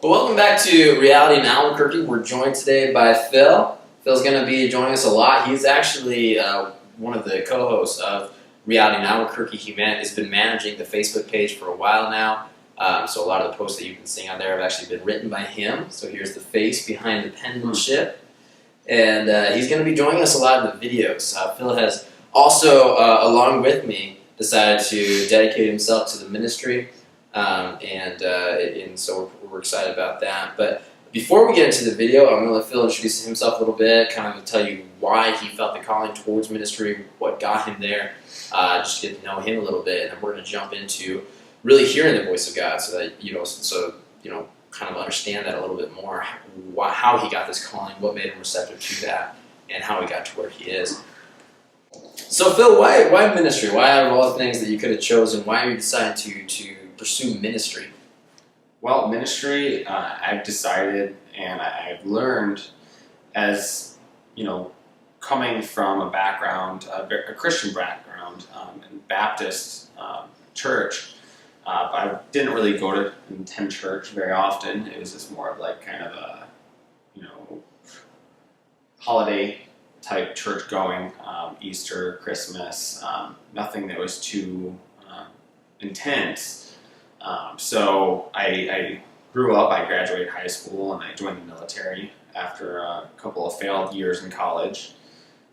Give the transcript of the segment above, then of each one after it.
Well, welcome back to Reality in Albuquerque. We're joined today by Phil. Phil's going to be joining us a lot. He's actually one of the co-hosts of Reality in Albuquerque. He has been managing the Facebook page for a while now. So a lot of the posts that you've been seeing on there have actually been written by him. So here's the face behind the penmanship. And he's going to be joining us a lot in the videos. Phil has also, along with me, decided to dedicate himself to the ministry. And so we're excited about that. But before we get into the video, I'm going to let Phil introduce himself a little bit, kind of tell you why he felt the calling towards ministry, what got him there, just get to know him a little bit, and then we're going to jump into really hearing the voice of God, so that kind of understand that a little bit more, how he got this calling, what made him receptive to that, and how he got to where he is. So Phil, why ministry? Why, out of all the things that you could have chosen, why are you deciding to pursue ministry? Well, ministry, I've decided and I've learned as, coming from a background, a Christian background, in Baptist church. I didn't really go to attend church very often. It was just more of like kind of a, holiday type church going, Easter, Christmas, nothing that was too intense. So I grew up, I graduated high school, and I joined the military after a couple of failed years in college,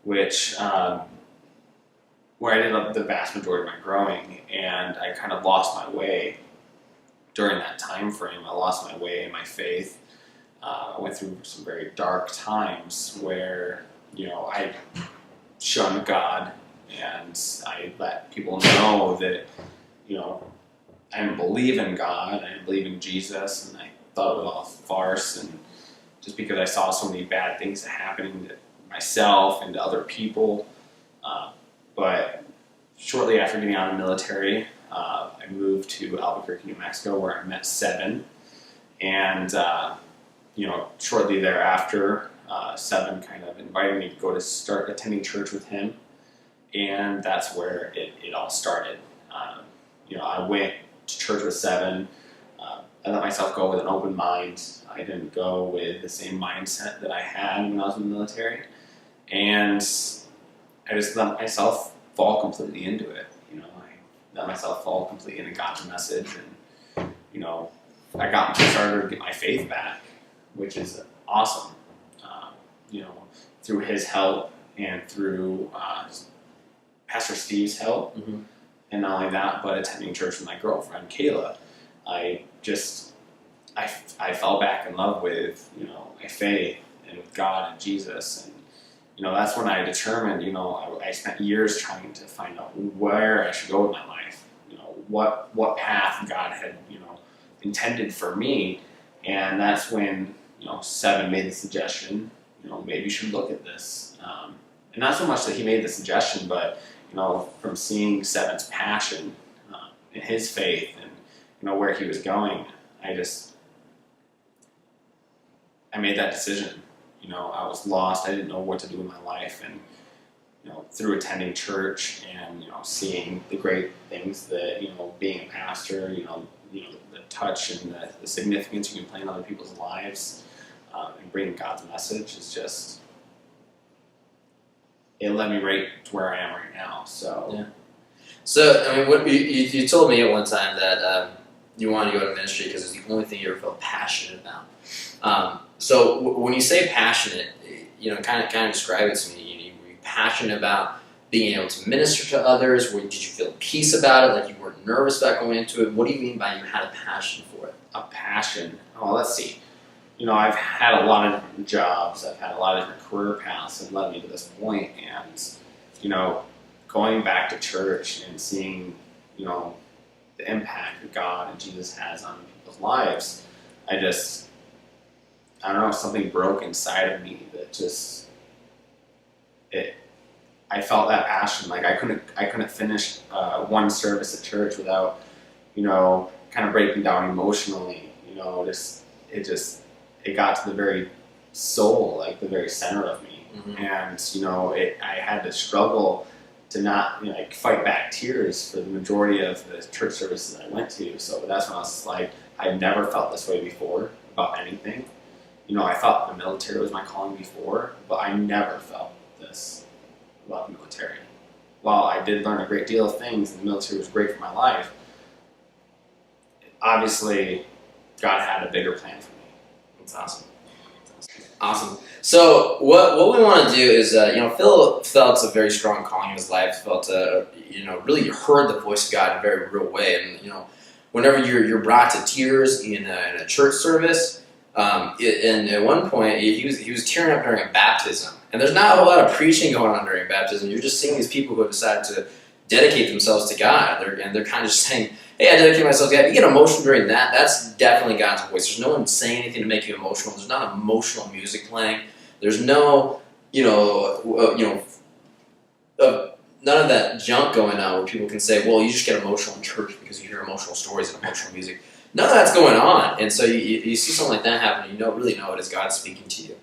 which where I did the vast majority of my growing, and I kind of lost my way during that time frame. I lost my way in my faith. I went through some very dark times where, I shunned God, and I let people know that, I didn't believe in God, I didn't believe in Jesus, and I thought it was all a farce, and just because I saw so many bad things happening to myself and to other people. But shortly after getting out of the military, I moved to Albuquerque, New Mexico, where I met Seven, and shortly thereafter, Seven kind of invited me to start attending church with him, and that's where it all started. I went to church with Seven. I let myself go with an open mind. I didn't go with the same mindset that I had when I was in the military, and I just let myself fall completely into it. I let myself fall completely into God's message, and I started to get my faith back, which is awesome. Through his help and through Pastor Steve's help. Mm-hmm. And not only that, but attending church with my girlfriend, Kayla. I fell back in love with, my faith and with God and Jesus. And, that's when I determined, I spent years trying to find out where I should go with my life. What path God had, intended for me. And that's when, Seven made the suggestion, maybe you should look at this. And not so much that he made the suggestion, but from seeing Seven's passion in his faith and where he was going, I made that decision. I was lost. I didn't know what to do with my life, and through attending church and seeing the great things that being a pastor, the touch and the significance you can play in other people's lives, and bringing God's message is just. It led me right to where I am right now. So, yeah. So, I mean, what you told me at one time that you wanted to go to ministry because it's the only thing you ever felt passionate about. So, when you say passionate, kind of describe it to me. Were you passionate about being able to minister to others? Did you feel peace about it? Like you weren't nervous about going into it? What do you mean by you had a passion for it? A passion. Oh, let's see. I've had a lot of different jobs. I've had a lot of different career paths that led me to this point. And, going back to church and seeing, the impact that God and Jesus has on people's lives, I don't know, something broke inside of me that I felt that passion. Like I couldn't finish one service at church without, kind of breaking down emotionally. It got to the very soul, like the very center of me. Mm-hmm. And, I had to struggle to not, fight back tears for the majority of the church services I went to. So that's when I was like, I've never felt this way before. about anything. I thought the military was my calling before, but I never felt this about the military. While I did learn a great deal of things, and the military was great for my life, obviously God had a bigger plan for me. That's awesome. Awesome. So what we want to do is, Phil felt a very strong calling in his life. Felt, really heard the voice of God in a very real way. And whenever you're brought to tears in a church service, and at one point he was tearing up during a baptism. And there's not a whole lot of preaching going on during baptism. You're just seeing these people who have decided to dedicate themselves to God. They're kind of just saying, hey, I dedicate myself to God. If you get emotional during that, that's definitely God's voice. There's no one saying anything to make you emotional. There's not emotional music playing. There's no, none of that junk going on where people can say, well, you just get emotional in church because you hear emotional stories and emotional music. None of that's going on. And so you see something like that happen, and you really know it is God speaking to you,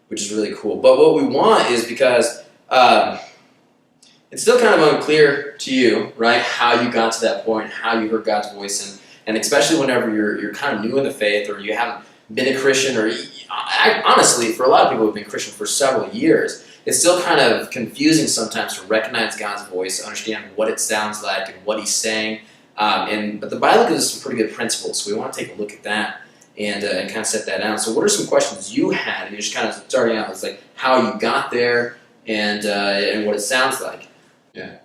which is really cool. But what we want is, because it's still kind of unclear to you, right, how you got to that point, how you heard God's voice, and especially whenever you're kind of new in the faith, or you haven't been a Christian, or honestly, for a lot of people who've been Christian for several years, it's still kind of confusing sometimes to recognize God's voice, understand what it sounds like and what He's saying. But the Bible gives us some pretty good principles, so we want to take a look at that and kind of set that out. So what are some questions you had, and you're just kind of starting out, it's like how you got there and what it sounds like? Yeah,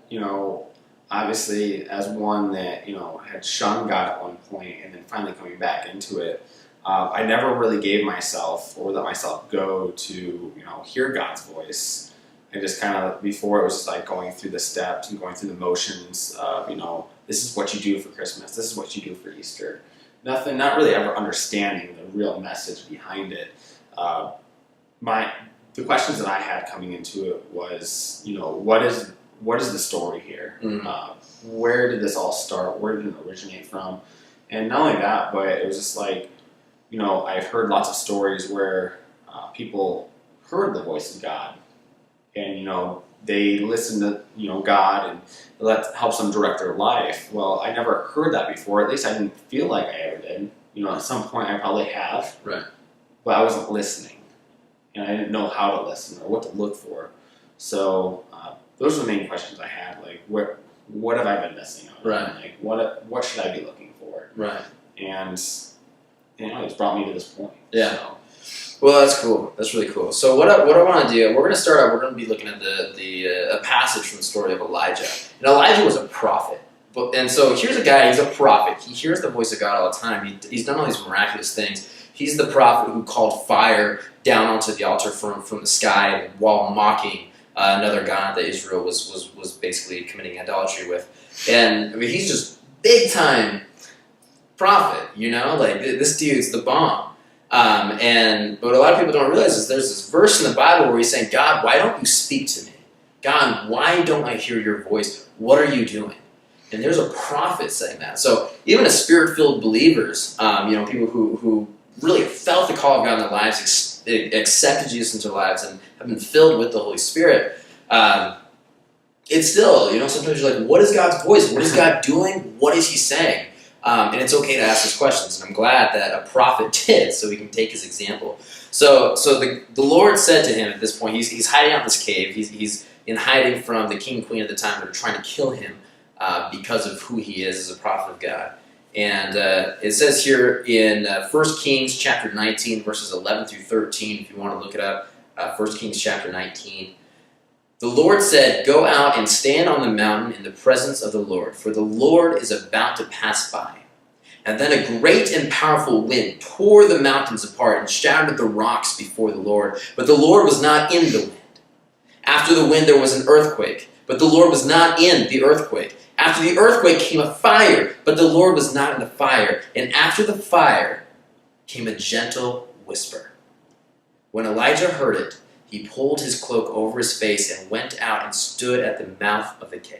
obviously as one that, had shunned God at one point and then finally coming back into it, I never really gave myself or let myself go to, hear God's voice. I just kind of, before it was just like going through the steps and going through the motions of, this is what you do for Christmas, this is what you do for Easter. Not really ever understanding the real message behind it. The questions that I had coming into it was, what is the story here? Mm-hmm. Where did this all start? Where did it originate from? And not only that, but it was just like, I've heard lots of stories where people heard the voice of God, and they listened to God, and that helps them direct their life. Well, I never heard that before. At least I didn't feel like I ever did. At some point I probably have, right? But I wasn't listening, and I didn't know how to listen or what to look for. So those are the main questions I had. Like, what have I been missing on? Right. Like, what should I be looking for? Right. And it's brought me to this point. Yeah. So. Well, that's cool. That's really cool. So what I want to do, we're going to start out. We're going to be looking at a passage from the story of Elijah. And Elijah was a prophet. And so here's a guy. He's a prophet. He hears the voice of God all the time. He's done all these miraculous things. He's the prophet who called fire down onto the altar from the sky while mocking another god that Israel was basically committing idolatry with. And he's just big time prophet. Like this dude's the bomb. But what a lot of people don't realize is there's this verse in the Bible where he's saying, God, why don't you speak to me? God, why don't I hear your voice? What are you doing? And there's a prophet saying that. So even as Spirit-filled believers, people who really felt the call of God in their lives, accepted Jesus into their lives, and have been filled with the Holy Spirit, it's still, sometimes you're like, what is God's voice? What is God doing? What is He saying? And it's okay to ask those questions, and I'm glad that a prophet did, so we can take his example. So the Lord said to him at this point, he's hiding out in this cave, he's in hiding from the king and queen at the time that are trying to kill him because of who he is as a prophet of God. And it says here in 1 Kings chapter 19, verses 11 through 13, if you want to look it up, 1 Kings chapter 19. The Lord said, go out and stand on the mountain in the presence of the Lord, for the Lord is about to pass by. And then a great and powerful wind tore the mountains apart and shattered the rocks before the Lord. But the Lord was not in the wind. After the wind there was an earthquake, but the Lord was not in the earthquake. After the earthquake came a fire, but the Lord was not in the fire. And after the fire came a gentle whisper. When Elijah heard it, he pulled his cloak over his face and went out and stood at the mouth of the cave.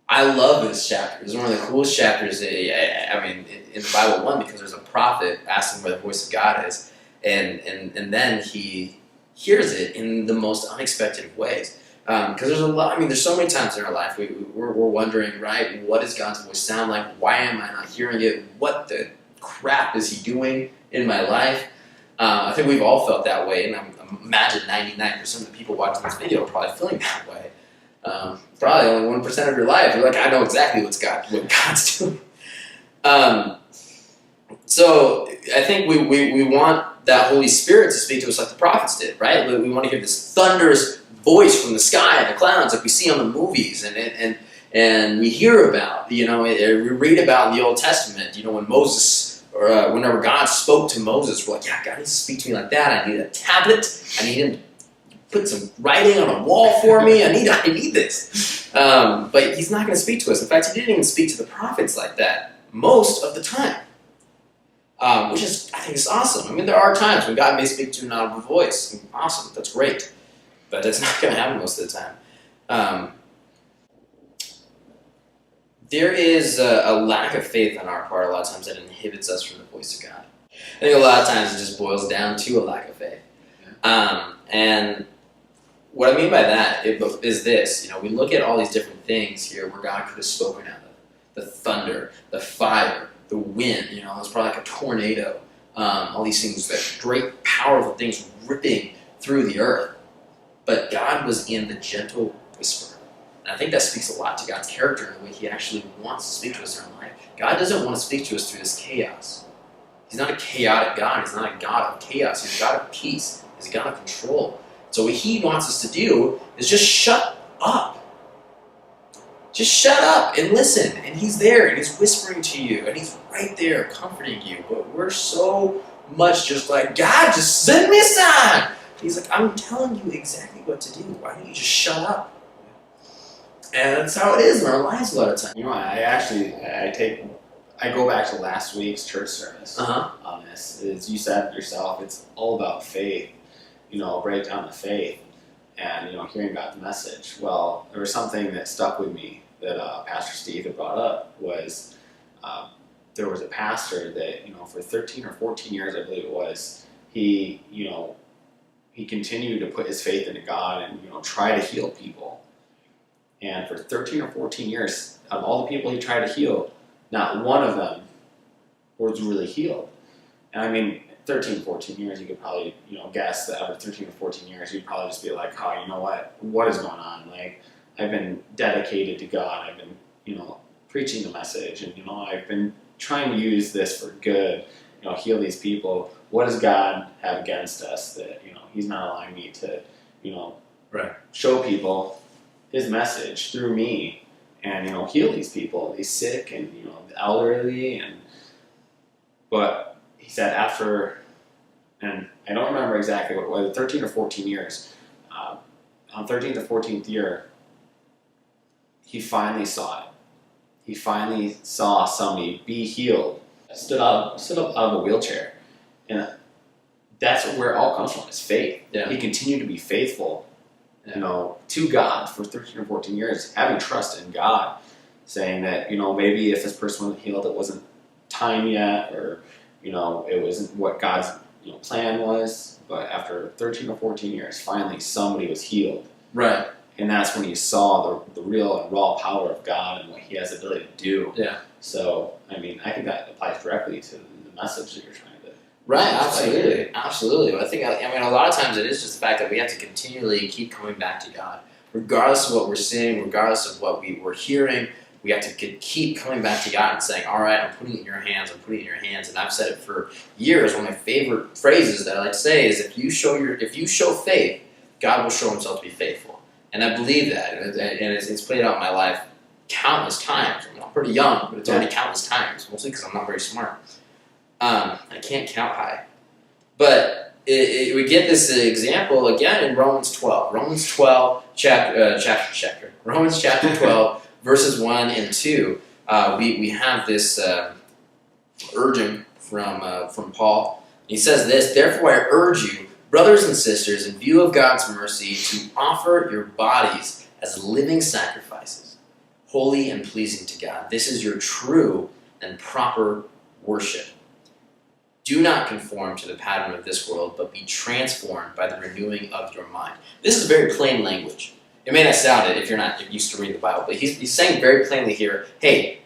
I love this chapter. It's one of the coolest chapters, in the Bible, one, because there's a prophet asking where the voice of God is, and then he hears it in the most unexpected of ways. Because there's a lot, there's so many times in our life we're wondering, right, what does God's voice sound like? Why am I not hearing it? What the crap is he doing in my life? I think we've all felt that way, and I imagine 99% of the people watching this video are probably feeling that way. Probably only 1% of your life. You're like, I know exactly what God's doing. So I think we want that Holy Spirit to speak to us like the prophets did, right? We want to hear this thunderous voice from the sky and the clouds like we see on the movies and we hear about, we read about in the Old Testament, when Moses, or whenever God spoke to Moses, we're like, yeah, God needs to speak to me like that. I need a tablet. I need him to put some writing on a wall for me. I need this. But he's not going to speak to us. In fact, he didn't even speak to the prophets like that most of the time. Which I think is awesome. I mean, there are times when God may speak to an audible voice. Awesome, that's great. But it's not going to happen most of the time. There is a lack of faith on our part a lot of times that inhibits us from the voice of God. I think a lot of times it just boils down to a lack of faith. And what I mean by that is this. We look at all these different things here where God could have spoken out of. The thunder, the fire, the wind, it's probably like a tornado. All these things, that great, powerful things ripping through the earth. But God was in the gentle whisper. And I think that speaks a lot to God's character and the way he actually wants to speak to us in our life. God doesn't want to speak to us through this chaos. He's not a chaotic God. He's not a God of chaos. He's a God of peace. He's a God of control. So what he wants us to do is just shut up. Just shut up and listen. And he's there and he's whispering to you and he's right there comforting you. But we're so much just like, God, just send me a sign. He's like, I'm telling you exactly what to do. Why don't you just shut up? And that's how it is in our lives a lot of times. I go back to last week's church service on this. As you said yourself, it's all about faith. Break down the faith and, hearing God's message. Well, there was something that stuck with me that Pastor Steve had brought up was there was a pastor that, for 13 or 14 years, I believe it was, he continued to put his faith into God and, try to heal people. And for 13 or 14 years, of all the people he tried to heal, not one of them was really healed. And I mean, 13, 14 years, you could probably, guess that over 13 or 14 years, you'd probably just be like, oh, you know what is going on? Like, I've been dedicated to God. I've been, preaching the message, and, I've been trying to use this for good, heal these people. What does God have against us that, he's not allowing me to, show people his message through me and, heal these people, these sick and, the elderly. But he said after, and I don't remember exactly what it was, 13 or 14 years, on 13th or 14th year, he finally saw it. He finally saw somebody be healed, stood up out of a wheelchair. And that's where it all comes from, is faith. Yeah. He continued to be faithful, to God for 13 or 14 years, having trust in God, saying that, maybe if this person wasn't healed, it wasn't time yet, or, it wasn't what God's plan was. But after 13 or 14 years, finally somebody was healed. Right. And that's when you saw the real and raw power of God and what he has the ability to do. Yeah. So, I think that applies directly to the message that you're trying to. Right, absolutely. I think, a lot of times it is just the fact that we have to continually keep coming back to God. Regardless of what we're seeing, regardless of what we're hearing, we have to keep coming back to God and saying, all right, I'm putting it in your hands, And I've said it for years. One of my favorite phrases that I like to say is, if you show faith, God will show himself to be faithful. And I believe that, and it's played out in my life countless times. I'm pretty young, but it's already countless times, mostly because I'm not very smart. I can't count high. But we get this example again in Romans 12. Romans 12, Romans chapter 12, verses 1 and 2. We have this urging from Paul. He says this, "Therefore I urge you, brothers and sisters, in view of God's mercy, to offer your bodies as living sacrifices, holy and pleasing to God. This is your true and proper worship. Do not conform to the pattern of this world, but be transformed by the renewing of your mind." This is very plain language. It may not sound it if you're not used to reading the Bible, but he's saying very plainly here, hey,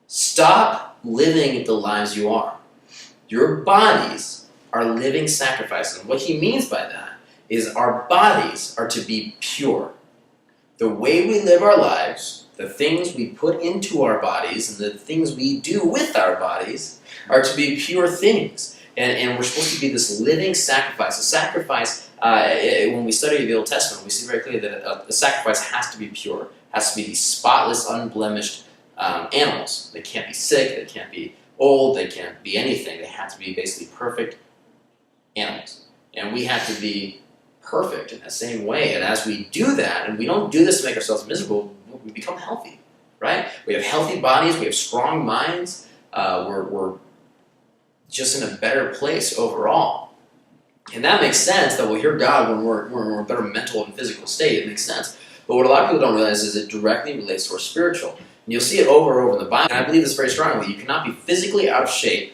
stop living the lives you are. Your bodies are living sacrifices. And what he means by that is our bodies are to be pure. The way we live our lives, the things we put into our bodies, and the things we do with our bodies are to be pure things. And we're supposed to be this living sacrifice. A sacrifice, when we study the Old Testament, we see very clearly that a sacrifice has to be pure, has to be these spotless, unblemished animals. They can't be sick, they can't be old, they can't be anything. They have to be basically perfect animals. And we have to be perfect in the same way. And as we do that, and we don't do this to make ourselves miserable, we become healthy, right? We have healthy bodies, we have strong minds, we're just in a better place overall. And that makes sense that we'll hear God when we're in a better mental and physical state. It makes sense. But what a lot of people don't realize is it directly relates to our spiritual. And you'll see it over and over in the Bible. And I believe this very strongly. You cannot be physically out of shape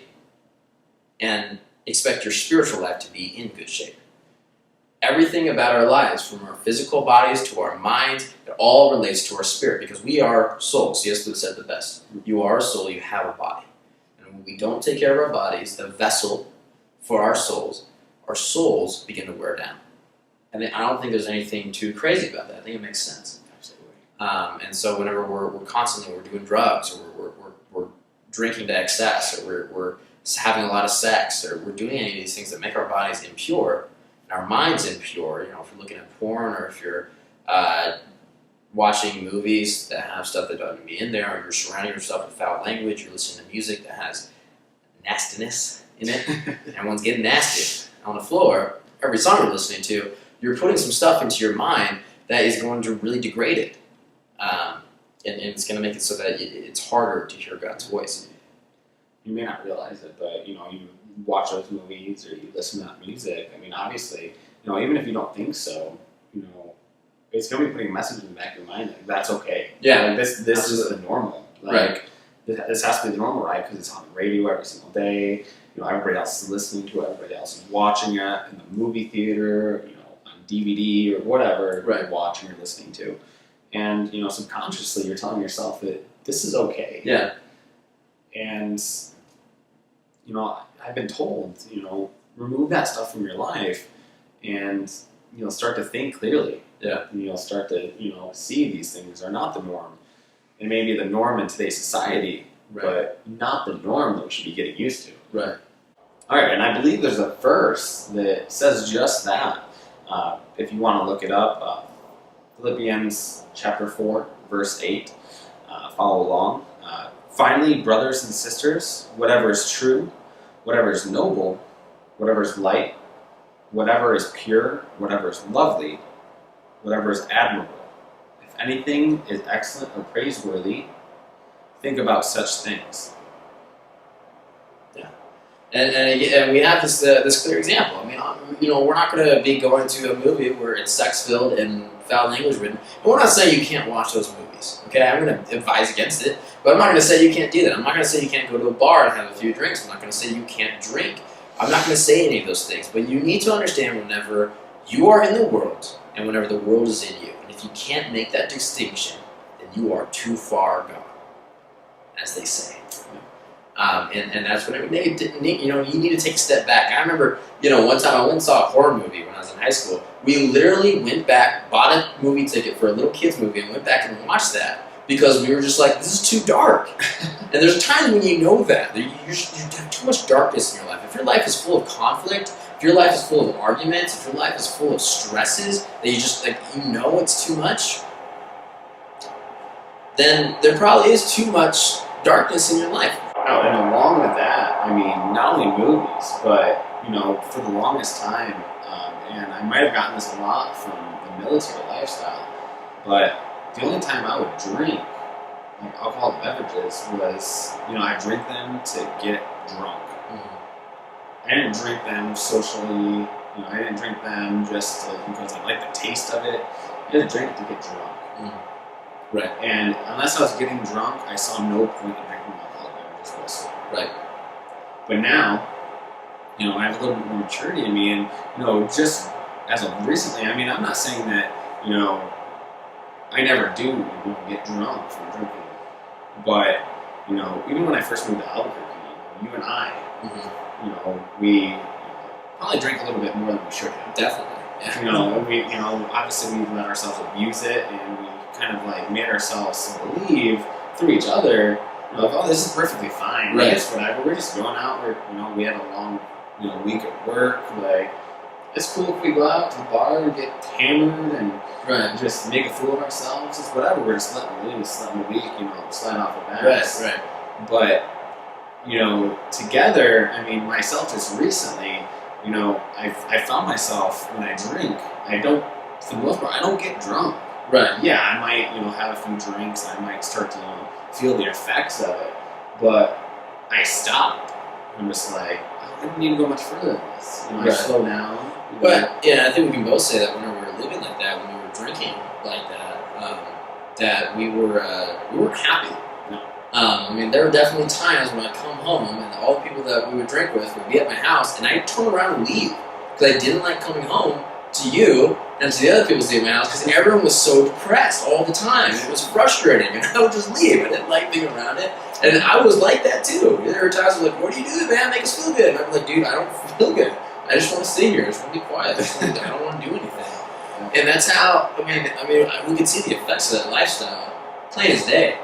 and expect your spiritual life to be in good shape. Everything about our lives, from our physical bodies to our minds, it all relates to our spirit, because we are souls. C.S. Lewis said the best. You are a soul, you have a body. And when we don't take care of our bodies, the vessel for our souls begin to wear down. And I don't think there's anything too crazy about that. I think it makes sense. Absolutely. And so whenever we're constantly doing drugs, or we're drinking to excess, or we're having a lot of sex, or we're doing any of these things that make our bodies impure, and our minds impure, if you're looking at porn, or if you're watching movies that have stuff that doesn't be in there, or you're surrounding yourself with foul language, you're listening to music that has nastiness in it, everyone's getting nasty on the floor, every song you're listening to, you're putting some stuff into your mind that is going to really degrade it. And it's going to make it so that it's harder to hear God's voice. You may not realize it, but you watch those movies or you listen to that music. I mean, obviously, even if you don't think so, it's going to be putting a message in the back of your mind. Like, that's okay. Yeah, like, this is the normal. Right. This has to be the normal, right? Because it's on the radio every single day. Everybody else is listening to it. Everybody else is watching it in the movie theater. On DVD or whatever you're watching or listening to. And subconsciously, you're telling yourself that this is okay. Yeah. And I've been told, remove that stuff from your life, and start to think clearly. Yeah. And start to see these things are not the norm. It may be the norm in today's society, but not the norm that we should be getting used to. Right. All right, and I believe there's a verse that says just that. If you want to look it up, Philippians chapter 4, verse 8. Follow along. Finally, brothers and sisters, whatever is true, whatever is noble, whatever is light, whatever is pure, whatever is lovely, whatever is admirable, if anything is excellent or praiseworthy, think about such things. Yeah. And we have this clear example. I mean, we're not going to be going to a movie where it's sex-filled and foul language written. And we're not saying you can't watch those movies. Okay, I'm going to advise against it, but I'm not going to say you can't do that. I'm not going to say you can't go to a bar and have a few drinks. I'm not going to say you can't drink. I'm not going to say any of those things. But you need to understand, whenever you are in the world and whenever the world is in you, and if you can't make that distinction, then you are too far gone, as they say. And that's when you need to take a step back. I remember, one time I went and saw a horror movie when I was in high school. We literally went back, bought a movie ticket for a little kid's movie, and went back and watched that because we were just like, this is too dark. And there's times when you know that. You have too much darkness in your life. If your life is full of conflict, if your life is full of arguments, if your life is full of stresses that you just, it's too much, then there probably is too much darkness in your life. Wow, and along with that, I mean, not only movies, but, for the longest time, and I might have gotten this a lot from the military lifestyle, but the only time I would drink alcoholic beverages was, I drink them to get drunk. Mm-hmm. I didn't drink them socially, I didn't drink them just because I liked the taste of it. I didn't drink it to get drunk. Mm-hmm. Right. And unless I was getting drunk, I saw no point in drinking alcoholic beverages whatsoever. Right. But now, I have a little bit more maturity in me, and, just as of recently, I mean, I'm not saying that, I never do get drunk from drinking. But, even when I first moved to Albuquerque, you and I, mm-hmm. we probably drank a little bit more than we should have. Definitely. Yeah. We obviously we let ourselves abuse it, and we kind of like made ourselves believe through each other, oh, this is perfectly fine. Right. It's whatever. We're just going out. We had a long, week at work. Like, it's cool if we go out to the bar and get hammered and just make a fool of ourselves. It's whatever. We're just letting loose, letting the week, slide off the backs. Right. But together, I mean, myself just recently, I found myself when I drink, for the most part, I don't get drunk. Right. Yeah, I might, have a few drinks, and I might start to, feel the effects of it, but I stop. I'm just like, I don't need to go much further than this. I slow down. But I think we can both say that when we were living like that, when we were drinking like that, that we weren't happy. No. I mean, there were definitely times when I'd come home and all the people that we would drink with would be at my house, and I'd turn around and leave because I didn't like coming home to you and to the other people staying at my house because everyone was so depressed all the time. It was frustrating, and I would just leave. I didn't like being around it, and I was like that too. There were times I was like, "What do you do, man? Make us feel good." And I'm like, "Dude, I don't feel good. I just want to sit here. I just want to be quiet. I don't want to do anything." And that's how. I mean, we could see the effects of that lifestyle, plain as day.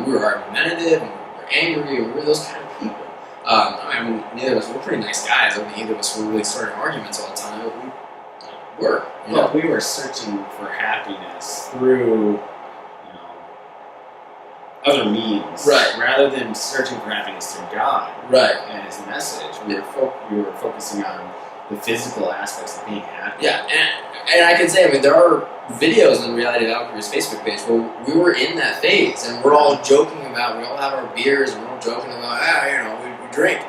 We were argumentative, and we were angry, and we were those kind of people. I mean, neither of us were pretty nice guys. I mean, neither of us were really starting arguments all the time. But we were. Well, we were searching for happiness through, other means, right? Rather than searching for happiness through God, right? And His message, we were focusing on the physical aspects of being happy. Yeah, and I can say, I mean, there are videos on Reality of Albuquerque's Facebook page where we were in that phase, and we're all joking about, we all have our beers, and we're all joking about, we drink.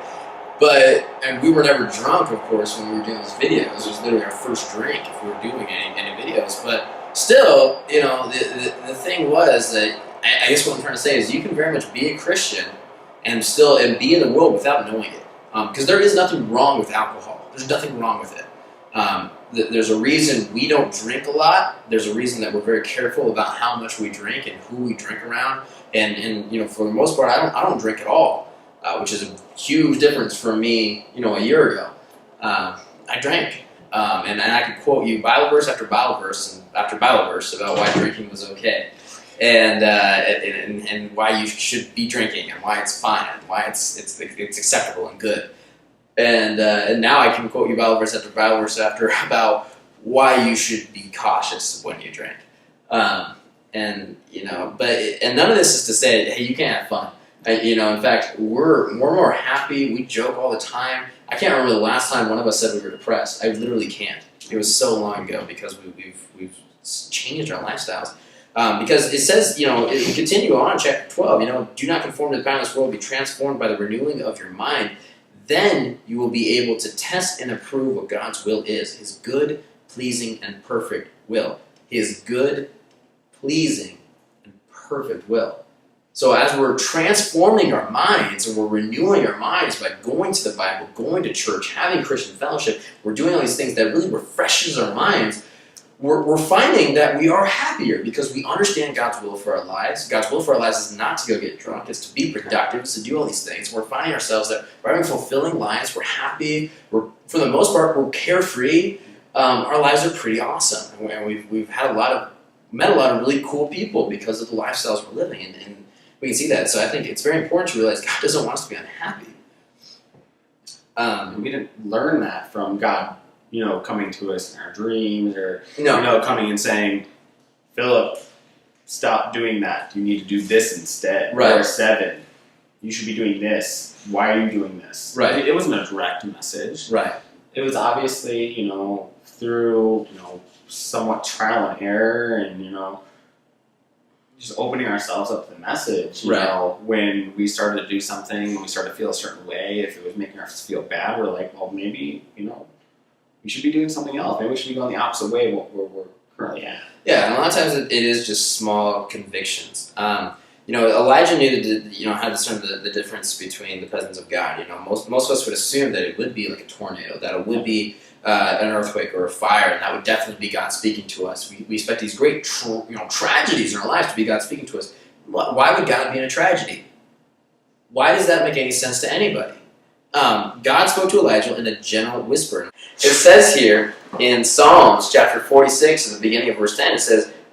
And we were never drunk, of course, when we were doing those videos. It was literally our first drink if we were doing any videos. But still, the thing was that, I guess what I'm trying to say is you can very much be a Christian and be in the world without knowing it. Because there is nothing wrong with alcohol. There's nothing wrong with it. There's a reason we don't drink a lot. There's a reason that we're very careful about how much we drink and who we drink around. And for the most part, I don't drink at all. Which is a huge difference from me, a year ago. I drank, and I could quote you Bible verse after Bible verse about why drinking was okay, and why you should be drinking, and why it's fine, and why it's acceptable and good. And now I can quote you Bible verse after about why you should be cautious when you drink. But none of this is to say, hey, you can't have fun. In fact, we're more happy. We joke all the time. I can't remember the last time one of us said we were depressed. I literally can't. It was so long ago because we've changed our lifestyles. Because it says, it continue on in chapter 12, do not conform to the pattern of this world, be transformed by the renewing of your mind. Then you will be able to test and approve what God's will is, His good, pleasing, and perfect will. His good, pleasing, and perfect will. So as we're transforming our minds and we're renewing our minds by going to the Bible, going to church, having Christian fellowship, we're doing all these things that really refreshes our minds, we're finding that we are happier because we understand God's will for our lives. God's will for our lives is not to go get drunk, it's to be productive, it's to do all these things. We're finding ourselves that we're having fulfilling lives, we're happy, for the most part, we're carefree. Our lives are pretty awesome. And we've met a lot of really cool people because of the lifestyles we're living in. And we can see that. So I think it's very important to realize God doesn't want us to be unhappy. We didn't learn that from God, coming to us in our dreams or, coming and saying, Philip, stop doing that. You need to do this instead. Right. Or 7. You should be doing this. Why are you doing this? Right. It wasn't a direct message. Right. It was obviously, through, somewhat trial and error and, just opening ourselves up to the message, when we started to do something, when we started to feel a certain way, if it was making us feel bad, we're like, well, maybe, we should be doing something else. Maybe we should be going the opposite way where we're currently at. Yeah, and a lot of times it is just small convictions. Elijah knew how to discern the difference between the presence of God. Most of us would assume that it would be like a tornado, that it would be an earthquake or a fire, and that would definitely be God speaking to us. We expect these great tragedies in our lives to be God speaking to us. Why would God be in a tragedy? Why does that make any sense to anybody? God spoke to Elijah in a gentle whisper. It says here in Psalms chapter 46, at the beginning of verse 10,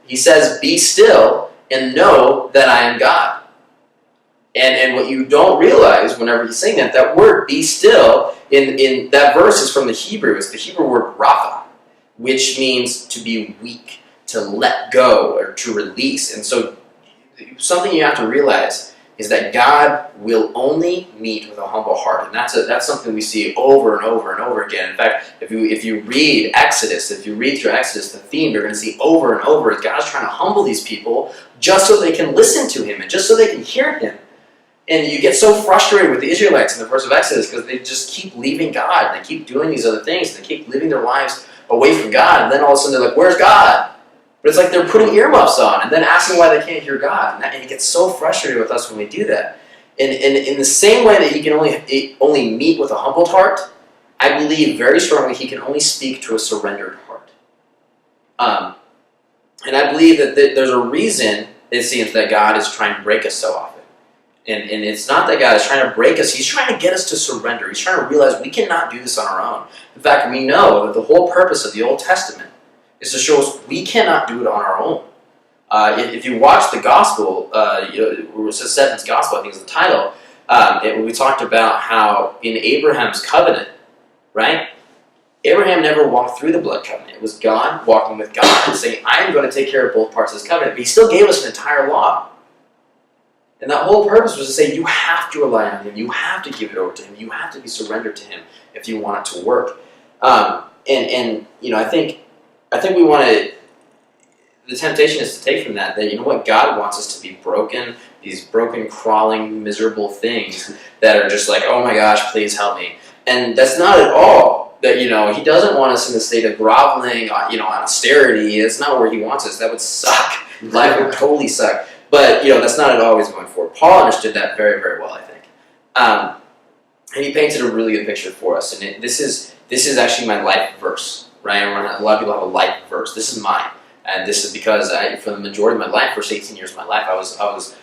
he says, be still and know that I am God. And what you don't realize whenever he's saying that word, be still, in that verse is from the Hebrew. It's the Hebrew word rapha, which means to be weak, to let go, or to release. And so something you have to realize is that God will only meet with a humble heart. And that's something we see over and over and over again. In fact, if you read Exodus, if you read through Exodus, the theme you're going to see over and over is God's trying to humble these people just so they can listen to him and just so they can hear him. And you get so frustrated with the Israelites in the verse of Exodus because they just keep leaving God and they keep doing these other things and they keep living their lives away from God. And then all of a sudden they're like, where's God? But it's like they're putting earmuffs on and then asking why they can't hear God. And he gets so frustrated with us when we do that. And in the same way that he can only meet with a humbled heart, I believe very strongly he can only speak to a surrendered heart. And I believe that there's a reason it seems that God is trying to break us so often. And it's not that God is trying to break us. He's trying to get us to surrender. He's trying to realize we cannot do this on our own. In fact, we know that the whole purpose of the Old Testament is to show us we cannot do it on our own. If you watch the Gospel, it says Seven's Gospel, I think is the title, we talked about how in Abraham's covenant, right? Abraham never walked through the blood covenant. It was God walking with God and saying, I am going to take care of both parts of this covenant. But he still gave us an entire law. And that whole purpose was to say, you have to rely on him. You have to give it over to him. You have to be surrendered to him if you want it to work. I think we want to. The temptation is to take from that you know what, God wants us to be broken, these broken, crawling, miserable things that are just like, oh my gosh, please help me. And that's not at all that he doesn't want us in a state of groveling, on austerity. That's not where he wants us. That would suck. Life would totally suck. But, that's not at all what he's going for. Paul understood that very, very well, I think. And he painted a really good picture for us. And this is actually my life verse, right? A lot of people have a life verse. This is mine. And this is because for the majority of my life, first 18 years of my life, I was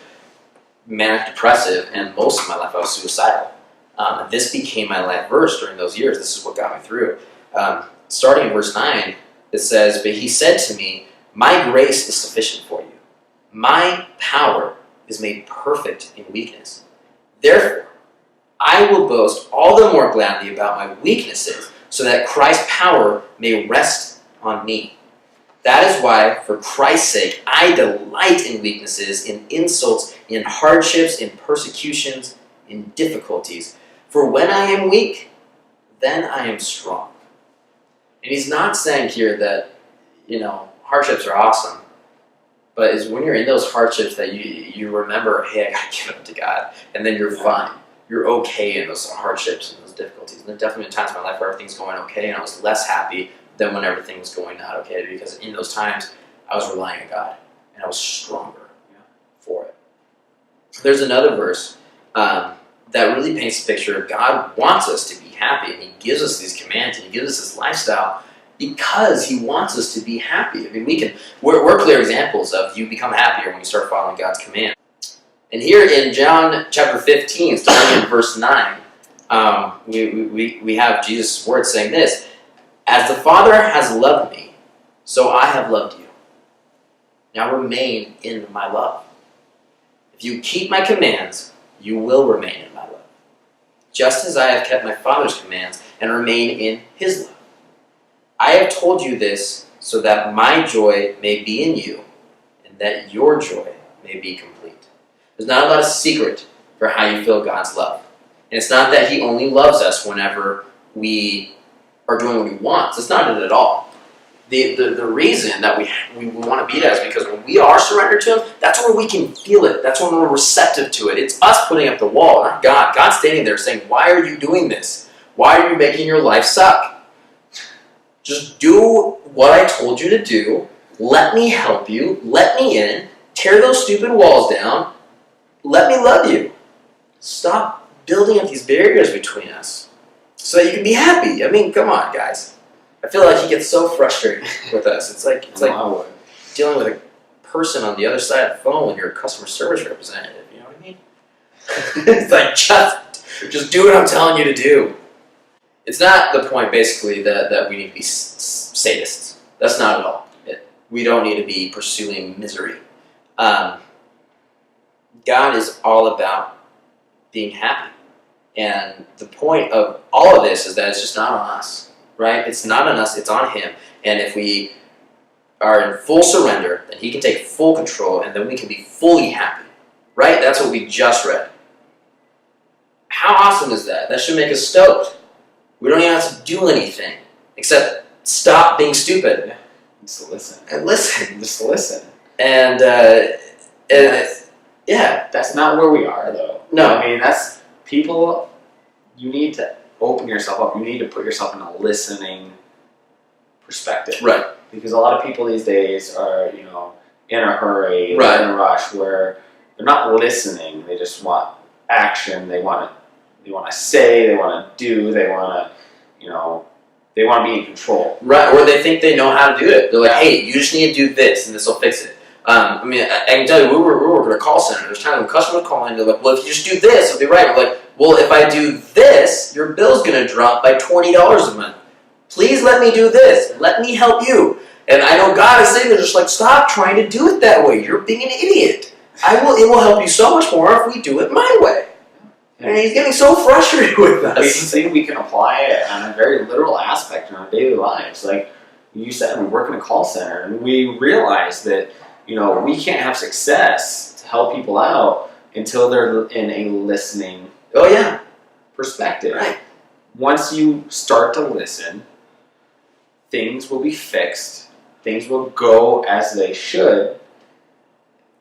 manic depressive, and most of my life I was suicidal. And this became my life verse during those years. This is what got me through. Starting in verse 9, it says, but he said to me, my grace is sufficient for you. My power is made perfect in weakness. Therefore, I will boast all the more gladly about my weaknesses, so that Christ's power may rest on me. That is why, for Christ's sake, I delight in weaknesses, in insults, in hardships, in persecutions, in difficulties. For when I am weak, then I am strong. And he's not saying here that, hardships are awesome. But it's when you're in those hardships that you remember, hey, I got to give up to God. And then you're fine. You're okay in those hardships and those difficulties. And there definitely been times in my life where everything's going okay and I was less happy than when everything was going not okay. Because in those times, I was relying on God. And I was stronger for it. There's another verse that really paints a picture of God wants us to be happy. And he gives us these commands and he gives us this lifestyle because he wants us to be happy. I mean, we're clear examples of you become happier when you start following God's command. And here in John chapter 15, starting in verse 9, we have Jesus' words saying this, as the Father has loved me, so I have loved you. Now remain in my love. If you keep my commands, you will remain in my love, just as I have kept my Father's commands and remain in his love. I have told you this so that my joy may be in you and that your joy may be complete. There's not a lot of secret for how you feel God's love. And it's not that he only loves us whenever we are doing what he wants. It's not it at all. The reason that we want to be that is because when we are surrendered to him, that's where we can feel it. That's when we're receptive to it. It's us putting up the wall, not God. God's standing there saying, why are you doing this? Why are you making your life suck? Just do what I told you to do. Let me help you. Let me in. Tear those stupid walls down. Let me love you. Stop building up these barriers between us so that you can be happy. I mean, come on, guys. I feel like he gets so frustrated with us. It's like dealing with a person on the other side of the phone when you're a customer service representative. You know what I mean? It's like, Just do what I'm telling you to do. It's not the point, basically, that we need to be sadists. That's not at all. We don't need to be pursuing misery. God is all about being happy. And the point of all of this is that it's just not on us, right? It's not on us, it's on Him. And if we are in full surrender, then He can take full control, and then we can be fully happy, right? That's what we just read. How awesome is that? That should make us stoked. We don't even have to do anything except stop being stupid. Yeah. Just listen. And listen. Just listen. And yeah. That's not where we are, though. No. I mean, that's people, you need to open yourself up. You need to put yourself in a listening perspective. Right. Because a lot of people these days are, you know, in a hurry, Right. in a rush, where they're not listening. They just want action. They want to say, they want to do, they want to, you know, they want to be in control. Right, or they think they know how to do it. They're like, Yeah. hey, you just need to do this, and this will fix it. I mean, I can tell you, we were at a call center. There's times when customers call in, they're like, well, if you just do this, it'll be right. We're like, well, if I do this, your bill's going to drop by $20 a month. Please let me do this. Let me help you. And I know God is saying, they're just like, stop trying to do it that way. You're being an idiot. It will help you so much more if we do it my way. And He's getting so frustrated with us. We see we can apply it on a very literal aspect in our daily lives. Like you said, we work in a call center, and we realize that, you know, we can't have success to help people out until they're in a listening perspective. Right. Once you start to listen, things will be fixed. Things will go as they should,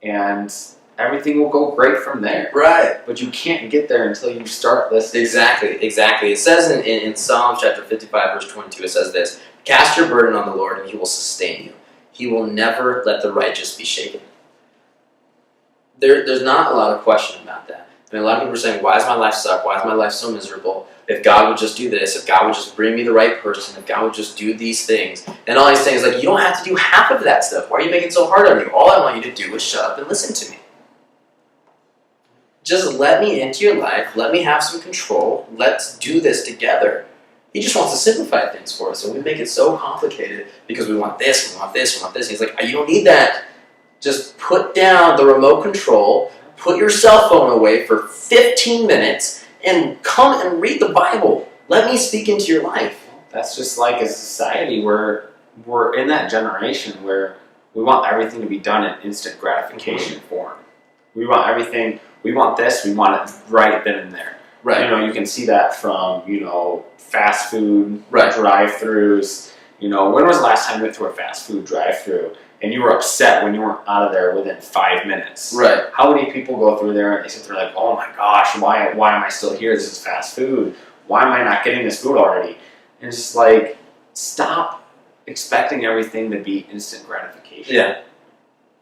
and everything will go great from there. Right. But you can't get there until you start listening. Exactly. It says in Psalm chapter 55, verse 22, it says this, cast your burden on the Lord, and He will sustain you. He will never let the righteous be shaken. There's not a lot of question about that. I mean, a lot of people are saying, why does my life suck? Why is my life so miserable? If God would just do this, if God would just bring me the right person, if God would just do these things. And all He's saying is like, you don't have to do half of that stuff. Why are you making it so hard on you? All I want you to do is shut up and listen to me. Just let me into your life. Let me have some control. Let's do this together. He just wants to simplify things for us. And we make it so complicated because we want this, we want this, we want this. And He's like, you don't need that. Just put down the remote control, put your cell phone away for 15 minutes, and come and read the Bible. Let me speak into your life. That's just like a society where we're in that generation where we want everything to be done in instant gratification form. We want everything, we want this, we want it right then and there. Right. You know, you can see that from, you know, fast food Right. drive-thrus. You know, when was the last time you went through a fast food drive-thru and you were upset when you weren't out of there within 5 minutes? Right. How many people go through there and they sit there like, oh my gosh, why am I still here? This is fast food. Why am I not getting this food already? And it's just like, stop expecting everything to be instant gratification. Yeah.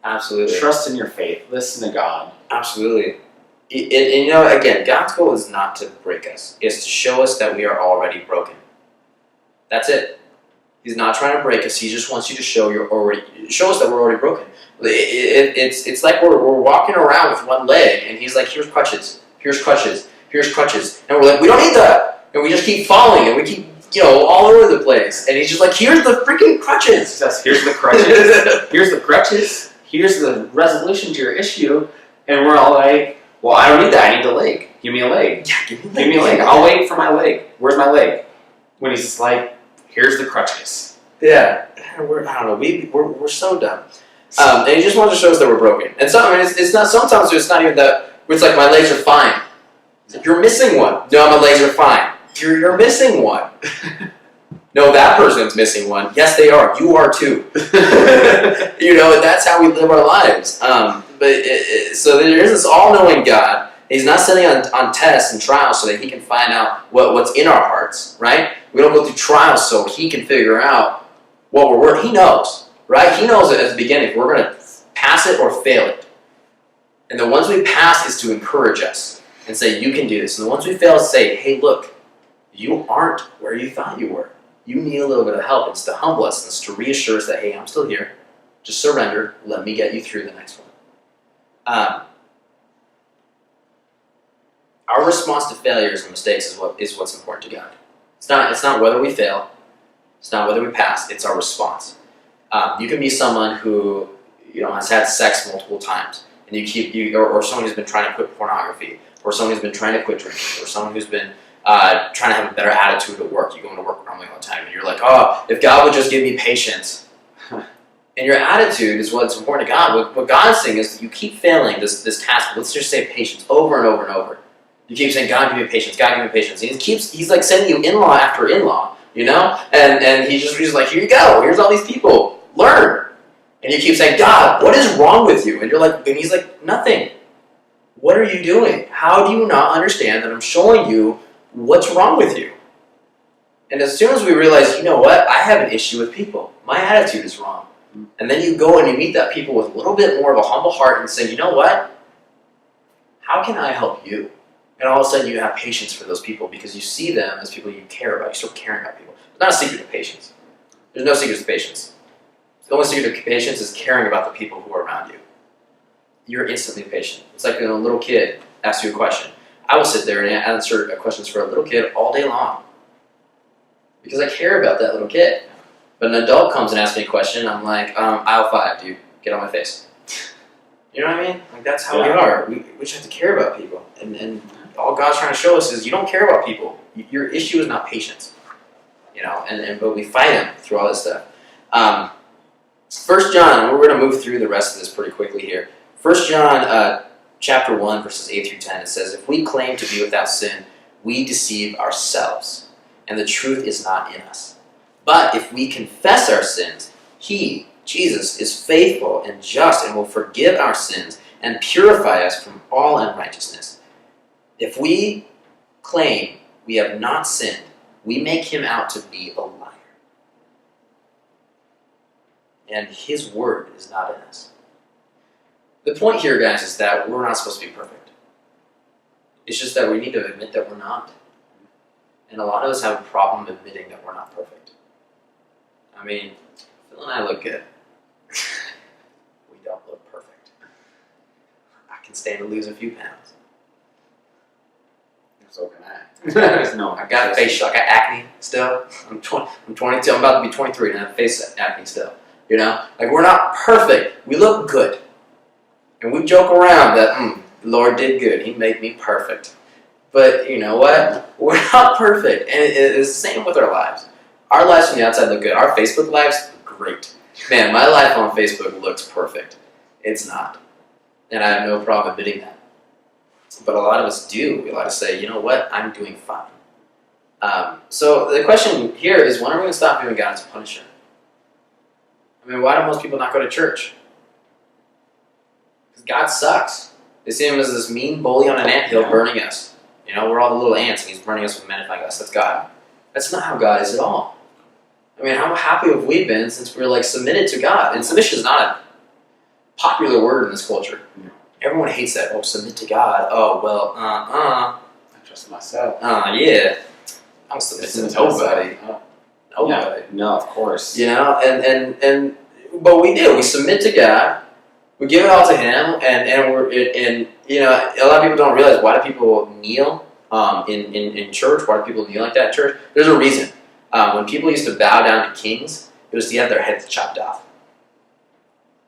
Absolutely. Trust in your faith. Listen to God. Absolutely. And you know, again, God's goal is not to break us. It's to show us that we are already broken. That's it. He's not trying to break us. He just wants you to show us that we're already broken. It's like we're walking around with one leg, and He's like, here's crutches, here's crutches, here's crutches. And we're like, we don't need that. And we just keep falling, and we keep, you know, all over the place. And He's just like, here's the freaking crutches. Here's the crutches. Here's the crutches. Here's the resolution to your issue. And we're all like, well, I don't need that. I need a leg. Give me a leg. Yeah, give me a leg. I'll wait for my leg. Where's my leg? When He's just like, here's the crutches. Yeah. I don't know. We're so dumb. And He just wants to show us that we're broken. And so, I mean, it's not. Sometimes it's not even that. It's like my legs are fine. It's like, you're missing one. No, my legs are fine. You're missing one. No, that person's missing one. Yes, they are. You are too. You know, and that's how we live our lives. So there is this all-knowing God. He's not sitting on tests and trials so that He can find out what's in our hearts, right? We don't go through trials so He can figure out what we're worth. He knows, right? He knows at the beginning if we're going to pass it or fail it. And the ones we pass is to encourage us and say, you can do this. And the ones we fail is say, hey, look, you aren't where you thought you were. You need a little bit of help. It's to humble us. It's to reassure us that, hey, I'm still here. Just surrender. Let me get you through the next one. our response to failures and mistakes is what's important to God. It's not whether we fail. It's not whether we pass. It's our response. You can be someone who has had sex multiple times, and or someone who's been trying to quit pornography, or someone who's been trying to quit drinking, or someone who's been trying to have a better attitude at work. You go into work grumbling all the time, and you're like, oh, if God would just give me patience. And your attitude is what's important to God. What God's saying is that you keep failing this task. Let's just say patience over and over and over. You keep saying, God, give me patience. God, give me patience. And he's like sending you in-law after in-law, and he's like, here you go. Here's all these people. Learn. And you keep saying, God, what is wrong with you? And he's like, nothing. What are you doing? How do you not understand that I'm showing you what's wrong with you? And as soon as we realize, you know what? I have an issue with people. My attitude is wrong. And then you go and you meet that people with a little bit more of a humble heart and say, you know what? How can I help you? And all of a sudden you have patience for those people because you see them as people you care about. You start caring about people. There's not a secret to patience. There's no secret to patience. The only secret to patience is caring about the people who are around you. You're instantly patient. It's like when a little kid asks you a question. I will sit there and answer questions for a little kid all day long because I care about that little kid. But an adult comes and asks me a question, I'm like, aisle 5, dude, get on my face. You know what I mean? Like, that's how we are. We just have to care about people. And all God's trying to show us is you don't care about people. Your issue is not patience. But we fight him through all this stuff. 1 John, we're going to move through the rest of this pretty quickly here. 1 John chapter 1, verses 8 through 10, it says, if we claim to be without sin, we deceive ourselves, and the truth is not in us. But if we confess our sins, he, Jesus, is faithful and just and will forgive our sins and purify us from all unrighteousness. If we claim we have not sinned, we make him out to be a liar. And his word is not in us. The point here, guys, is that we're not supposed to be perfect. It's just that we need to admit that we're not. And a lot of us have a problem admitting that we're not perfect. I mean, Phil and I look good. We don't look perfect. I can stand to lose a few pounds. So can I. No, I got facial. I got acne still. I'm 22. I'm about to be 23 and I have face acne still. Like we're not perfect. We look good, and we joke around that the Lord did good. He made me perfect. But you know what? We're not perfect, and it's the same with our lives. Our lives from the outside look good. Our Facebook lives look great. Man, my life on Facebook looks perfect. It's not. And I have no problem admitting that. But a lot of us do. We like to say, you know what? I'm doing fine. So the question here is, when are we going to stop viewing God as a punisher? I mean, why do most people not go to church? Because God sucks. They see him as this mean bully on an anthill burning us. We're all the little ants and he's burning us with magnifying us. That's God. That's not how God is at all. I mean, how happy have we been since we're submitted to God? And submission is not a popular word in this culture. Everyone hates that. Oh, submit to God. Oh, well, I trust myself. Yeah. I'm submitting to nobody. Nobody. Yeah, no, of course. But we do. We submit to God. We give it all to him, and a lot of people don't realize, why do people kneel in church? Why do people kneel like that in church? There's a reason. When people used to bow down to kings, it was to have their heads chopped off.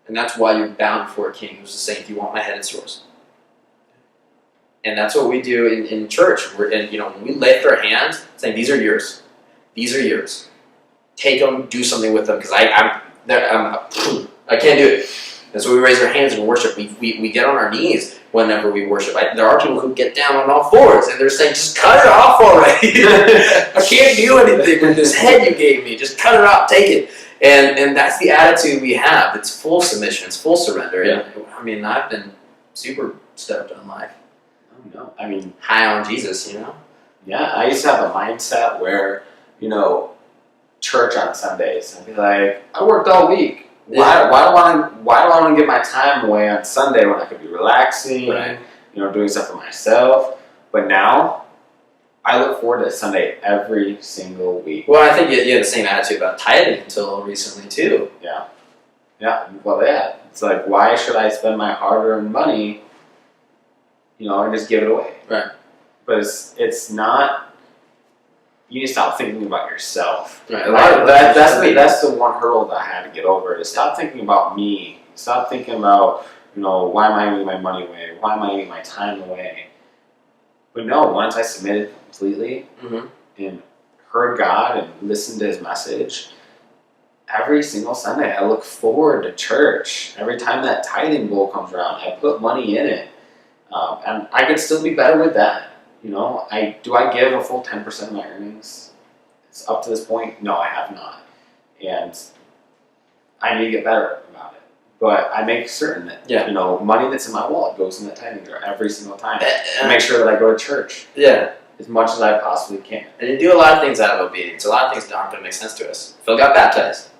And that's why you're bowing before a king. It was to say, if you want my head, it's yours. And that's what we do in church. When we lift our hands, saying, these are yours. These are yours. Take them, do something with them, because I can't do it. And so we raise our hands in worship. We get on our knees whenever we worship. There are people who get down on all fours, and they're saying, just cut it off already. I can't do anything with this head you gave me. Just cut it off, take it. And that's the attitude we have. It's full submission. It's full surrender. Yeah. And, I mean, I've been super stoked on life. Oh, no. I mean, high on Jesus, Yeah, I used to have a mindset where, church on Sundays. I'd be like, I worked all week. Why do I want to give my time away on Sunday when I could be relaxing, right. Doing stuff for myself? But now, I look forward to Sunday every single week. Well, I think you had the same attitude about tithing until recently, too. Yeah. Well, yeah. It's like, why should I spend my hard-earned money, and just give it away? Right. but it's not. You need to stop thinking about yourself. Right. That's the one hurdle that I had to get over. Is stop thinking about me. Stop thinking about, why am I giving my money away? Why am I giving my time away? But no, once I submitted completely and heard God and listened to His message, every single Sunday I look forward to church. Every time that tithing bowl comes around, I put money in it, and I could still be better with that. I give a full 10% of my earnings? It's up to this point. No, I have not, and I need to get better about it. But I make certain that money that's in my wallet goes in that tithing jar every single time. I make sure that I go to church. Yeah. As much as I possibly can. And you do a lot of things out of obedience. A lot of things aren't going to make sense to us. Phil got baptized.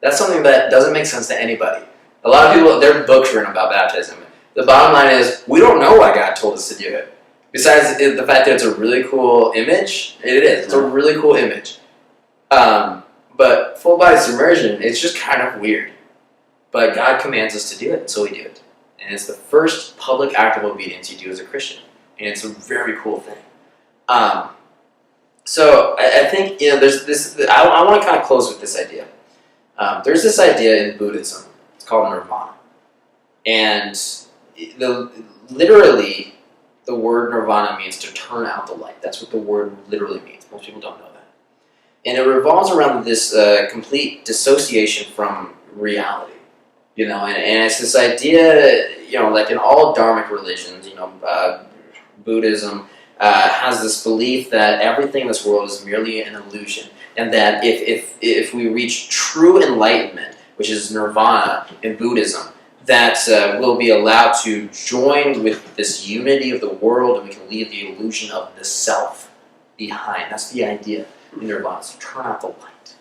That's something that doesn't make sense to anybody. A lot of people, their books written about baptism. The bottom line is, we don't know why God told us to do it. Besides the fact that it's a really cool image, it is. It's a really cool image. But full body submersion, it's just kind of weird. But God commands us to do it, so we do it. And it's the first public act of obedience you do as a Christian. And it's a very cool thing. So I think, there's this, I want to kind of close with this idea. There's this idea in Buddhism. It's called nirvana. And literally, the word nirvana means to turn out the light. That's what the word literally means. Most people don't know that. And it revolves around this complete dissociation from reality. And it's this idea, like in all dharmic religions, Buddhism has this belief that everything in this world is merely an illusion. And that if we reach true enlightenment, which is nirvana in Buddhism, that we'll be allowed to join with this unity of the world, and we can leave the illusion of the self behind. That's the idea in nirvana. So turn out the light.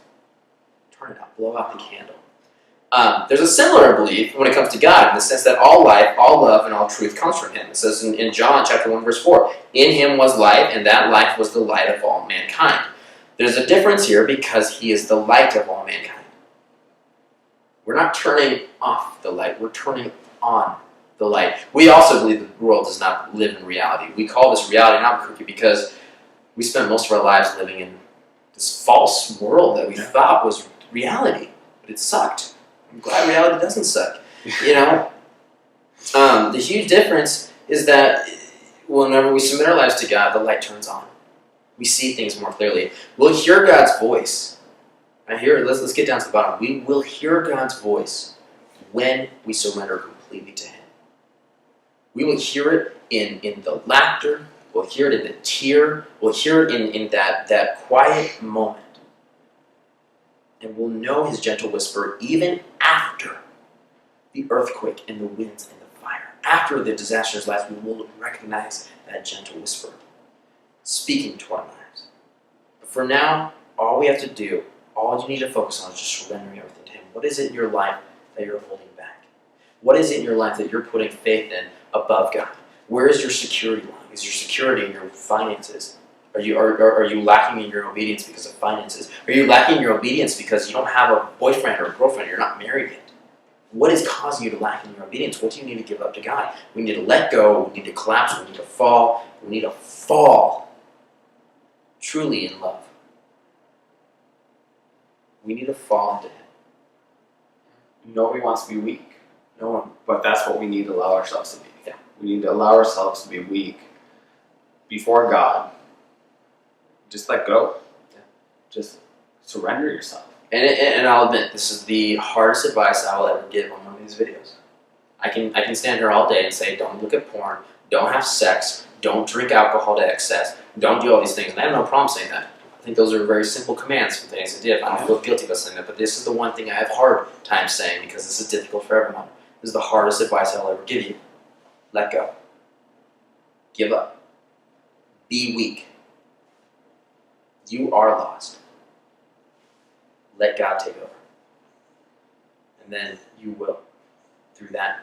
Turn it out. Blow out the candle. There's a similar belief when it comes to God, in the sense that all life, all love, and all truth comes from Him. It says in John chapter 1, verse 4, "In Him was life, and that life was the light of all mankind." There's a difference here because He is the light of all mankind. We're not turning off the light, we're turning on the light. We also believe the world does not live in reality. We call this reality in Albuquerque because we spent most of our lives living in this false world that we thought was reality, but it sucked. I'm glad reality doesn't suck. The huge difference is that whenever we submit our lives to God, the light turns on. We see things more clearly. We'll hear God's voice. Let's get down to the bottom. We will hear God's voice when we surrender completely to Him. We will hear it in the laughter. We'll hear it in the tear. We'll hear it in that quiet moment. And we'll know His gentle whisper even after the earthquake and the winds and the fire. After the disastrous lives, we will recognize that gentle whisper speaking to our lives. But for now, all we have to do, all you need to focus on is just surrendering everything to Him. What is it in your life that you're holding back? What is it in your life that you're putting faith in above God? Where is your security lying? Is your security in your finances? Are you lacking in your obedience because of finances? Are you lacking in your obedience because you don't have a boyfriend or a girlfriend? You're not married yet. What is causing you to lack in your obedience? What do you need to give up to God? We need to let go. We need to collapse. We need to fall. We need to fall truly in love. We need to fall into Him. Nobody wants to be weak. No one. But that's what we need to allow ourselves to be. Yeah. We need to allow ourselves to be weak before God. Just let go. Yeah. Just surrender yourself. And I'll admit, this is the hardest advice I will ever give on one of these videos. I can stand here all day and say, don't look at porn, don't have sex, don't drink alcohol to excess, don't do all these things. And I have no problem saying that. I think those are very simple commands from things I did. I don't feel guilty about saying that, but this is the one thing I have hard time saying because this is difficult for everyone. This is the hardest advice I'll ever give you. Let go. Give up. Be weak. You are lost. Let God take over. And then you will. Through that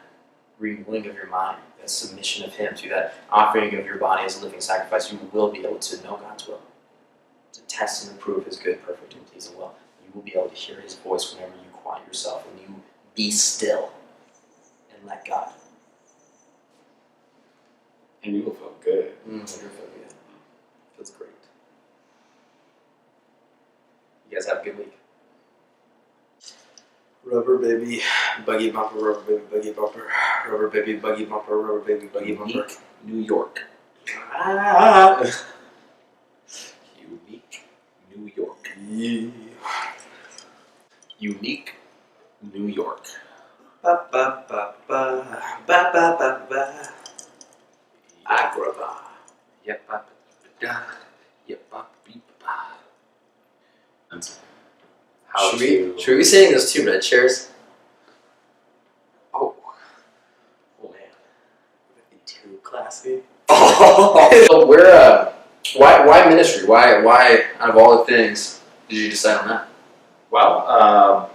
renewing of your mind, that submission of Him, through that offering of your body as a living sacrifice, you will be able to know God's will. To test and approve His good, perfect, and pleasing will. You will be able to hear His voice whenever you quiet yourself, when you be still and let God. And you will feel good. You'll feel good. Feels great. You guys have a good week. Rubber baby, buggy bumper, rubber baby, buggy bumper, rubber baby, buggy bumper, rubber baby, buggy bumper. New York. Unique New York. Yeah. Unique New York. Ba ba ba ba ba ba ba ba. Agrabah. Yep. How Should we be sitting in those 2 red chairs? Oh man. Too classy. Oh, why ministry? Why out of all the things did you decide on that? Well,